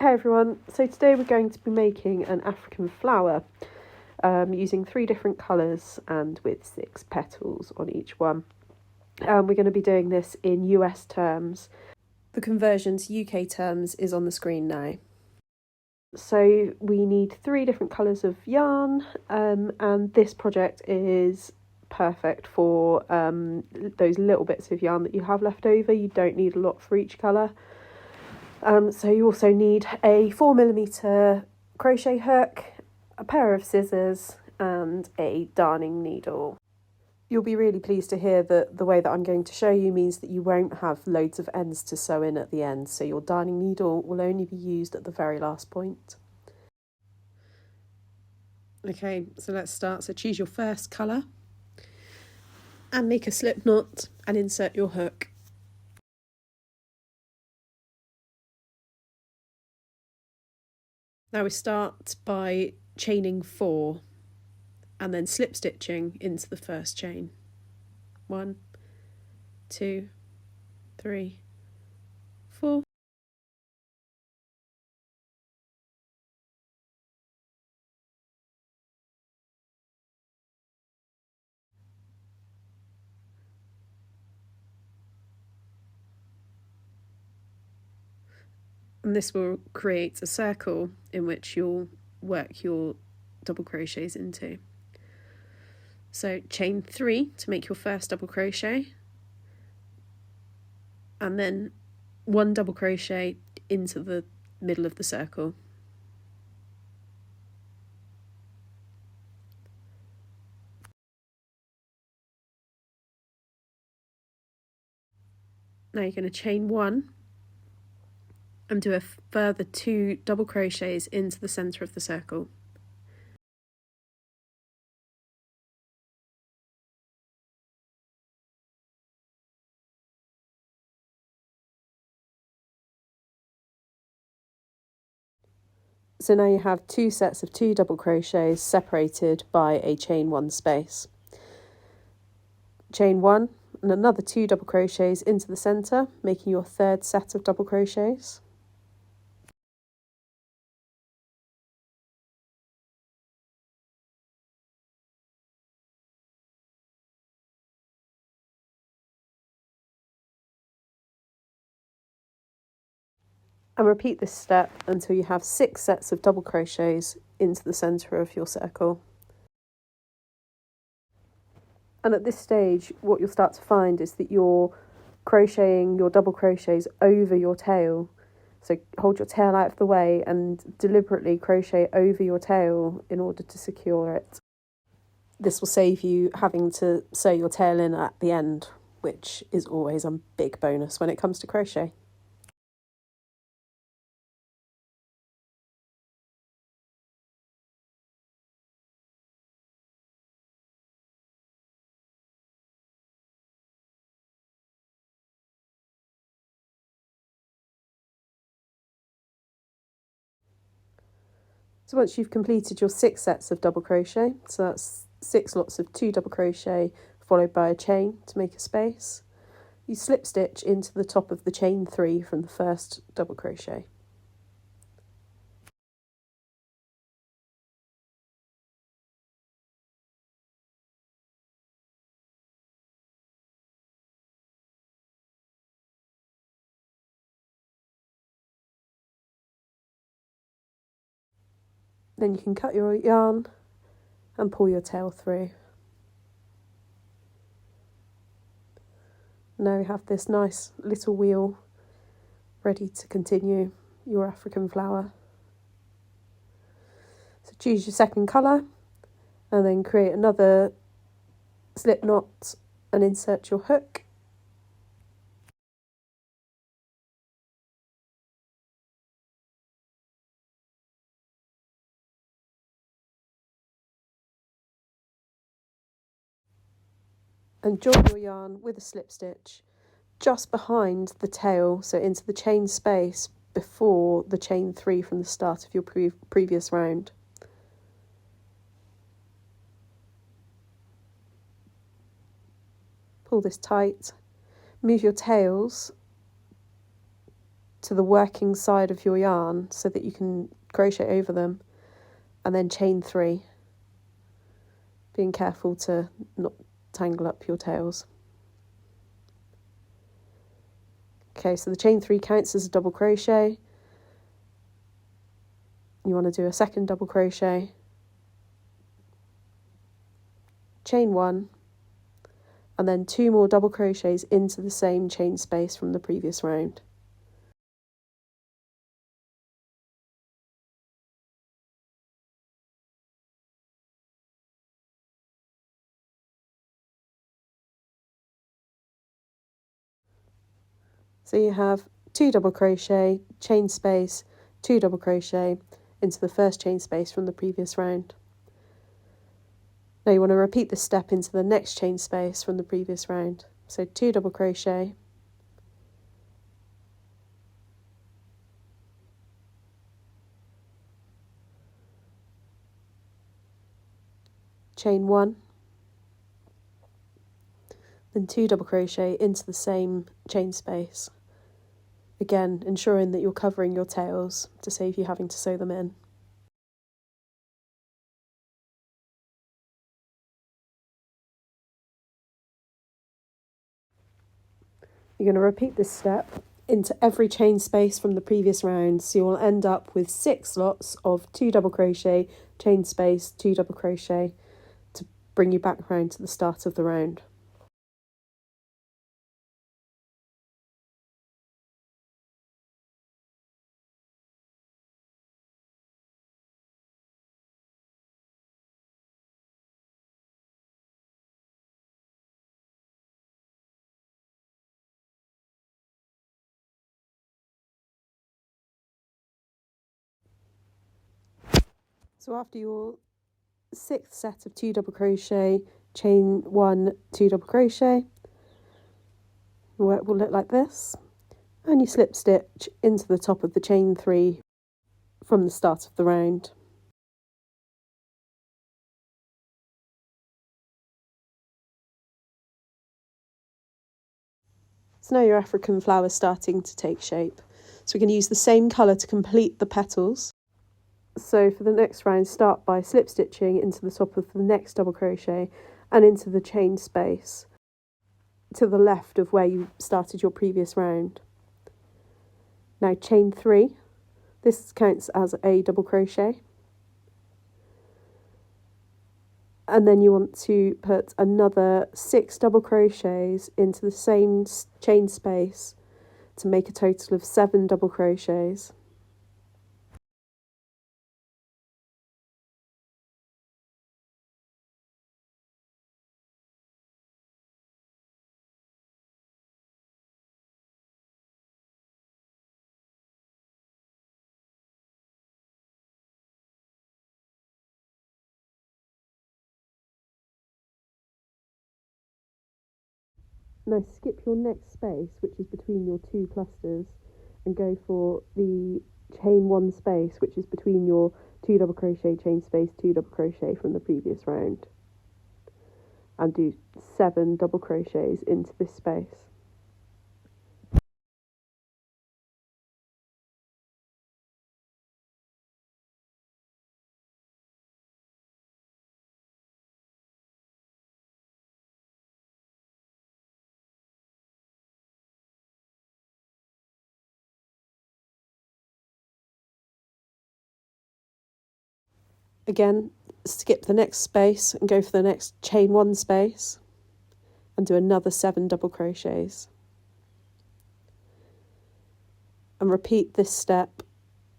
Hey everyone, so today we're going to be making an African flower using 3 different colours and with 6 petals on each one. We're going to be doing this in US terms. The conversion to UK terms is on the screen now. So we need 3 different colours of yarn, and this project is perfect for those little bits of yarn that you have left over. You don't need a lot for each colour. So you also need a 4mm crochet hook, a pair of scissors and a darning needle. You'll be really pleased to hear that the way that I'm going to show you means that you won't have loads of ends to sew in at the end, so your darning needle will only be used at the very last point. Okay, so let's start. So choose your first colour and make a slip knot and insert your hook. Now we start by chaining 4 and then slip stitching into the first chain. 1, 2, 3, 4. And this will create a circle in which you'll work your double crochets into. So chain 3 to make your first double crochet, and then 1 double crochet into the middle of the circle. Now you're going to chain 1 and do a further 2 double crochets into the centre of the circle. So now you have 2 sets of 2 double crochets separated by a chain 1 space. Chain 1 and another 2 double crochets into the centre, making your 3rd set of double crochets. And repeat this step until you have 6 sets of double crochets into the centre of your circle. And at this stage, what you'll start to find is that you're crocheting your double crochets over your tail. So hold your tail out of the way and deliberately crochet over your tail in order to secure it. This will save you having to sew your tail in at the end, which is always a big bonus when it comes to crochet. So once you've completed your 6 sets of double crochet, so that's 6 lots of 2 double crochet followed by a chain to make a space, you slip stitch into the top of the chain 3 from the first double crochet. Then you can cut your yarn and pull your tail through. Now you have this nice little wheel ready to continue your African flower. So choose your second colour and then create another slip knot and insert your hook. And join your yarn with a slip stitch just behind the tail, so into the chain space before the chain 3 from the start of your previous round. Pull this tight, move your tails to the working side of your yarn so that you can crochet over them, and then chain 3, being careful to not tangle up your tails. Okay, so the chain 3 counts as a double crochet. You want to do a second double crochet, chain 1, and then 2 more double crochets into the same chain space from the previous round. So you have 2 double crochet, chain space, 2 double crochet into the first chain space from the previous round. Now you want to repeat this step into the next chain space from the previous round. So 2 double crochet, chain 1, then 2 double crochet into the same chain space. Again, ensuring that you're covering your tails to save you having to sew them in. You're going to repeat this step into every chain space from the previous round, so you will end up with 6 lots of 2 double crochet, chain space, 2 double crochet to bring you back round to the start of the round. So after your 6th set of 2 double crochet, chain 1, 2 double crochet, your work will look like this, and you slip stitch into the top of the chain 3 from the start of the round. So now your African flower is starting to take shape. So we're going to use the same colour to complete the petals. So for the next round, start by slip stitching into the top of the next double crochet and into the chain space to the left of where you started your previous round. Now chain 3, this counts as a double crochet, and then you want to put another 6 double crochets into the same chain space to make a total of 7 double crochets. Now skip your next space, which is between your 2 clusters, and go for the chain 1 space, which is between your 2 double crochet, chain space, 2 double crochet from the previous round, and do 7 double crochets into this space. Again, skip the next space and go for the next chain 1 space and do another 7 double crochets. And repeat this step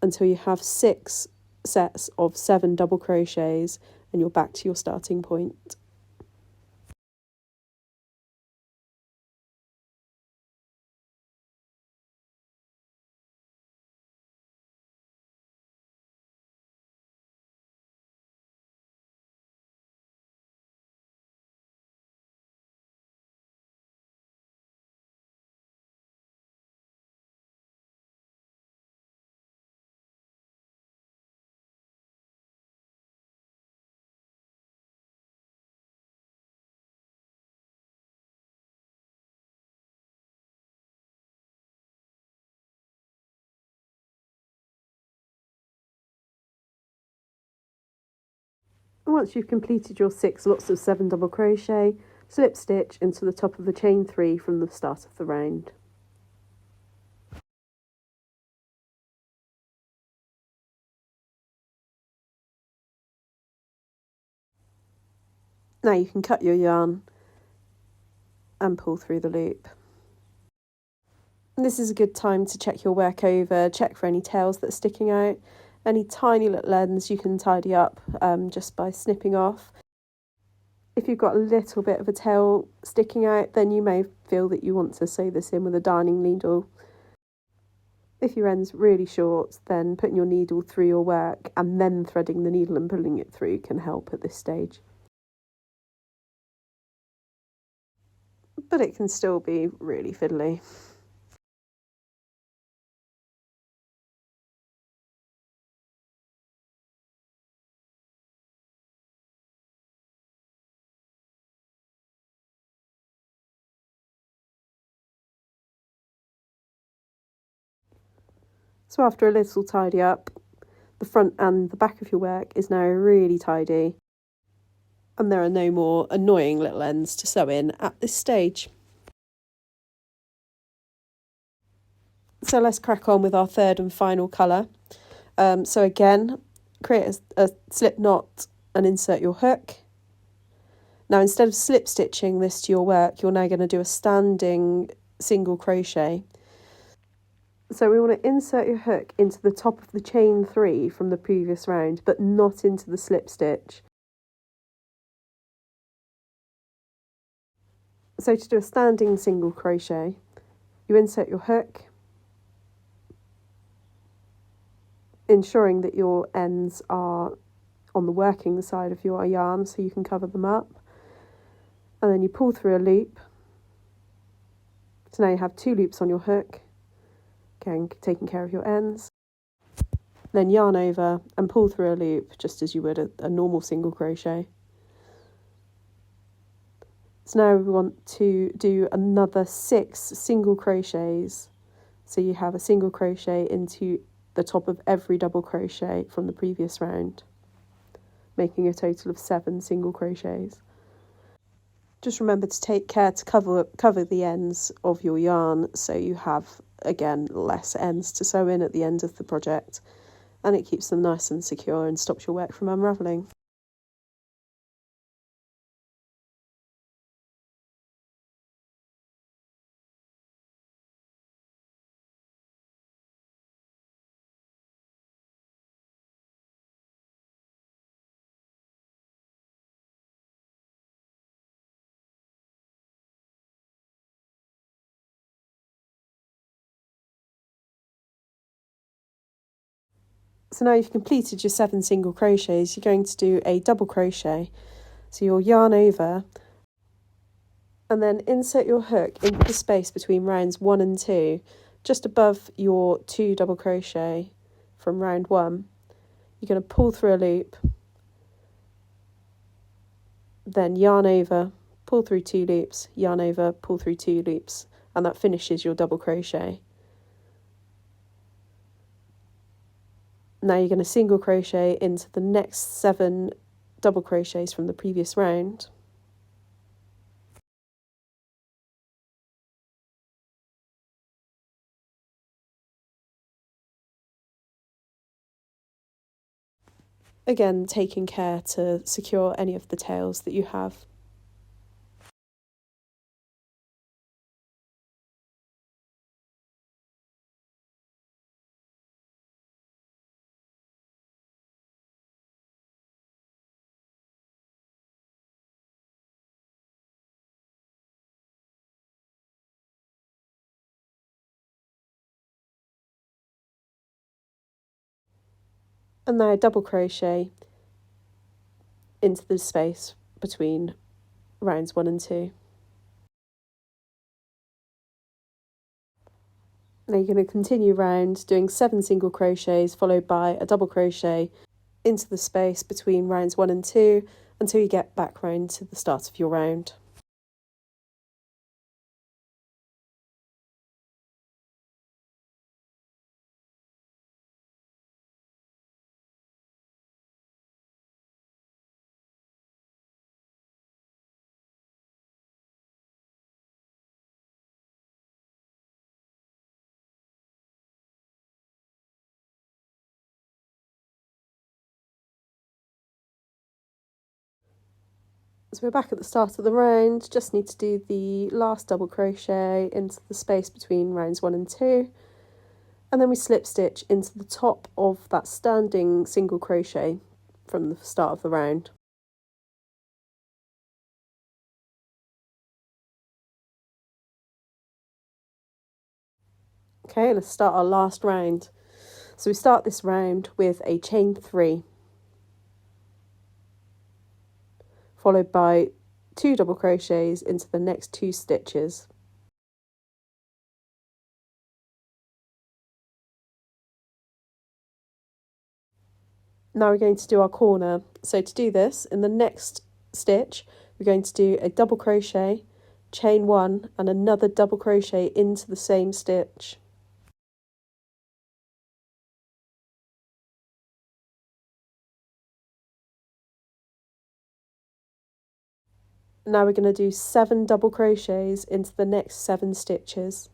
until you have 6 sets of 7 double crochets and you're back to your starting point. And once you've completed your 6 lots of 7 double crochet, slip stitch into the top of the chain 3 from the start of the round. Now you can cut your yarn and pull through the loop. And this is a good time to check your work over, check for any tails that are sticking out. Any tiny little ends you can tidy up just by snipping off. If you've got a little bit of a tail sticking out, then you may feel that you want to sew this in with a darning needle. If your end's really short, then putting your needle through your work and then threading the needle and pulling it through can help at this stage. But it can still be really fiddly. So after a little tidy up, the front and the back of your work is now really tidy, and there are no more annoying little ends to sew in at this stage. So let's crack on with our third and final colour. So again, create a slip knot and insert your hook. Now instead of slip stitching this to your work, you're now going to do a standing single crochet. So we want to insert your hook into the top of the chain 3 from the previous round, but not into the slip stitch. So to do a standing single crochet, you insert your hook, ensuring that your ends are on the working side of your yarn so you can cover them up, and then you pull through a loop. So now you have 2 loops on your hook, again taking care of your ends. Then yarn over and pull through a loop just as you would a normal single crochet. So now we want to do another 6 single crochets. So you have a single crochet into the top of every double crochet from the previous round, making a total of 7 single crochets. Just remember to take care to cover the ends of your yarn so you have, again, less ends to sew in at the end of the project, and it keeps them nice and secure and stops your work from unravelling. So now you've completed your 7 single crochets, you're going to do a double crochet. So you'll yarn over and then insert your hook into the space between rounds 1 and 2, just above your 2 double crochet from round 1. You're going to pull through a loop, then yarn over, pull through 2 loops, yarn over, pull through 2 loops, and that finishes your double crochet. Now you're going to single crochet into the next 7 double crochets from the previous round. Again, taking care to secure any of the tails that you have. And now double crochet into the space between rounds 1 and 2. Now you're going to continue round doing 7 single crochets followed by a double crochet into the space between rounds 1 and 2 until you get back round to the start of your round. So we're back at the start of the round, just need to do the last double crochet into the space between rounds 1 and 2, and then we slip stitch into the top of that standing single crochet from the start of the round. Okay, let's start our last round. So we start this round with a chain 3, followed by 2 double crochets into the next 2 stitches. Now we're going to do our corner. So to do this, in the next stitch, we're going to do a double crochet, chain 1 and another double crochet into the same stitch. Now we're going to do 7 double crochets into the next 7 stitches.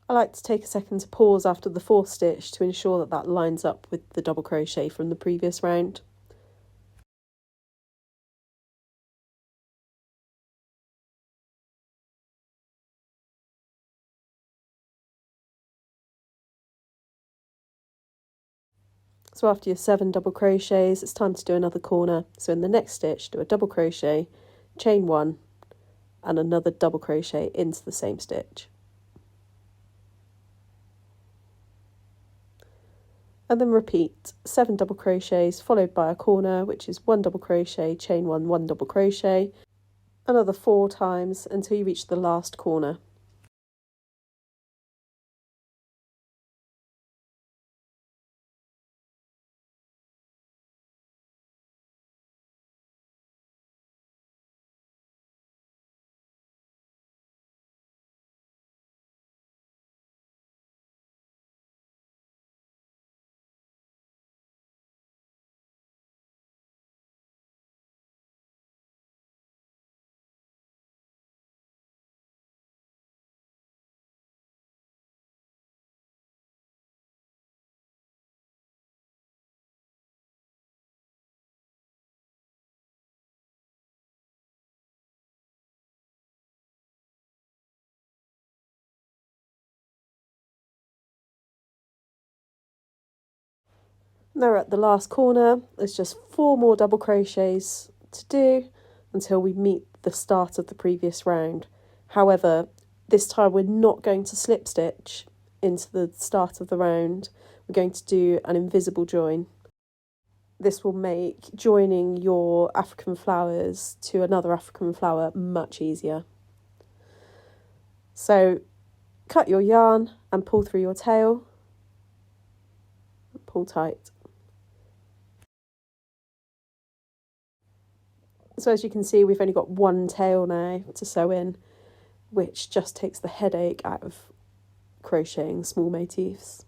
I like to take a second to pause after the 4th stitch to ensure that that lines up with the double crochet from the previous round. So after your 7 double crochets, it's time to do another corner. So in the next stitch, do a double crochet, chain 1 and another double crochet into the same stitch. And then repeat 7 double crochets followed by a corner, which is 1 double crochet, chain 1, 1 double crochet, another 4 times until you reach the last corner. Now we're at the last corner. There's just 4 more double crochets to do until we meet the start of the previous round. However, this time we're not going to slip stitch into the start of the round. We're going to do an invisible join. This will make joining your African flowers to another African flower much easier. So cut your yarn and pull through your tail. Pull tight. So as you can see, we've only got 1 tail now to sew in, which just takes the headache out of crocheting small motifs.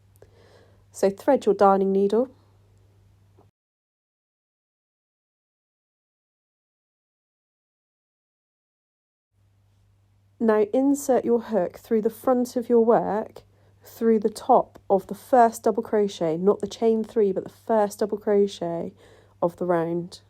So thread your darning needle. Now insert your hook through the front of your work, through the top of the first double crochet, not the chain 3, but the first double crochet of the round.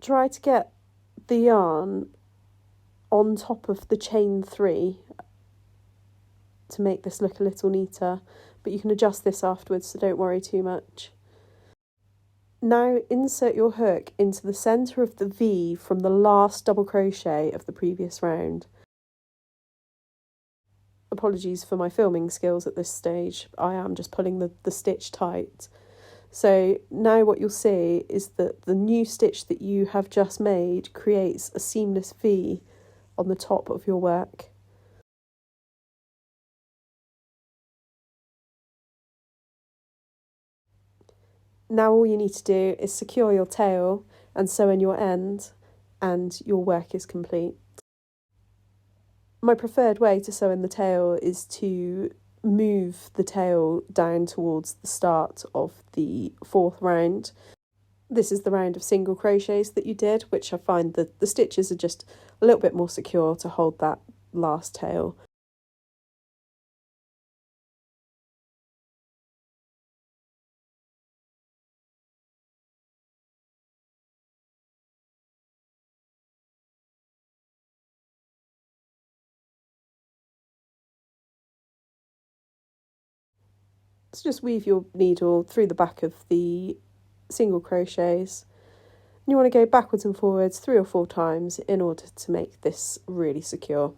Try to get the yarn on top of the chain 3 to make this look a little neater, but you can adjust this afterwards, so don't worry too much. Now insert your hook into the centre of the V from the last double crochet of the previous round. Apologies for my filming skills at this stage, I am just pulling the stitch tight. So now what you'll see is that the new stitch that you have just made creates a seamless V on the top of your work. Now all you need to do is secure your tail and sew in your end, and your work is complete. My preferred way to sew in the tail is to move the tail down towards the start of the 4th round. This is the round of single crochets that you did, which I find that the stitches are just a little bit more secure to hold that last tail. So just weave your needle through the back of the single crochets. You want to go backwards and forwards 3 or 4 times in order to make this really secure.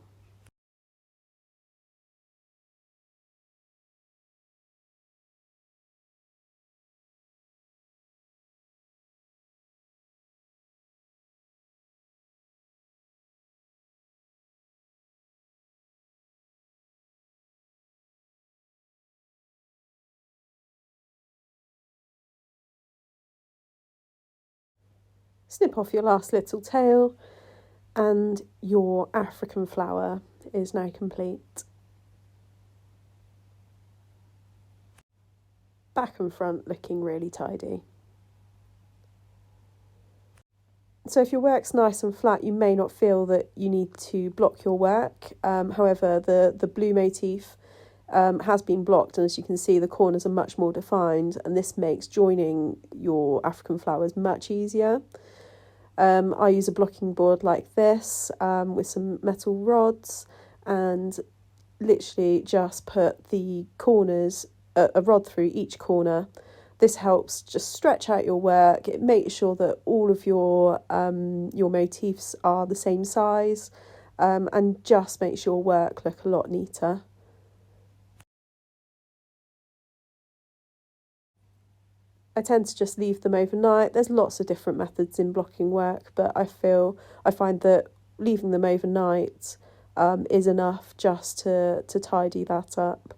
Snip off your last little tail and your African flower is now complete. Back and front looking really tidy. So if your work's nice and flat, you may not feel that you need to block your work. However, the blue motif has been blocked, and as you can see, the corners are much more defined, and this makes joining your African flowers much easier. I use a blocking board like this with some metal rods, and literally just put the corners, a rod through each corner. This helps just stretch out your work. It makes sure that all of your motifs are the same size, and just makes your work look a lot neater. I tend to just leave them overnight. There's lots of different methods in blocking work, but I find that leaving them overnight is enough just to tidy that up.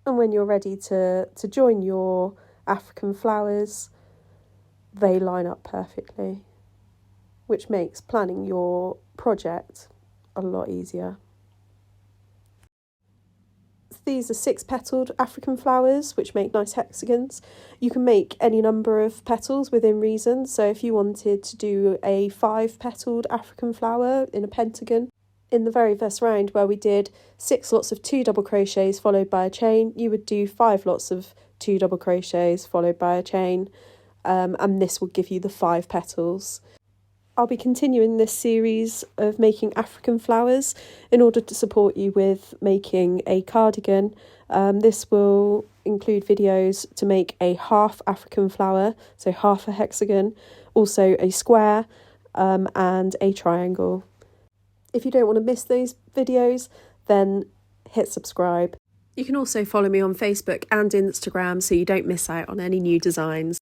And when you're ready to join your African flowers, they line up perfectly, which makes planning your project a lot easier. These are 6-petaled African flowers, which make nice hexagons. You can make any number of petals within reason. So if you wanted to do a 5-petaled African flower in a pentagon, in the very first round where we did 6 lots of 2 double crochets followed by a chain, you would do 5 lots of 2 double crochets followed by a chain, and this will give you the 5 petals. I'll be continuing this series of making African flowers in order to support you with making a cardigan. This will include videos to make a half African flower, so half a hexagon, also a square, and a triangle. If you don't want to miss those videos, then hit subscribe. You can also follow me on Facebook and Instagram so you don't miss out on any new designs.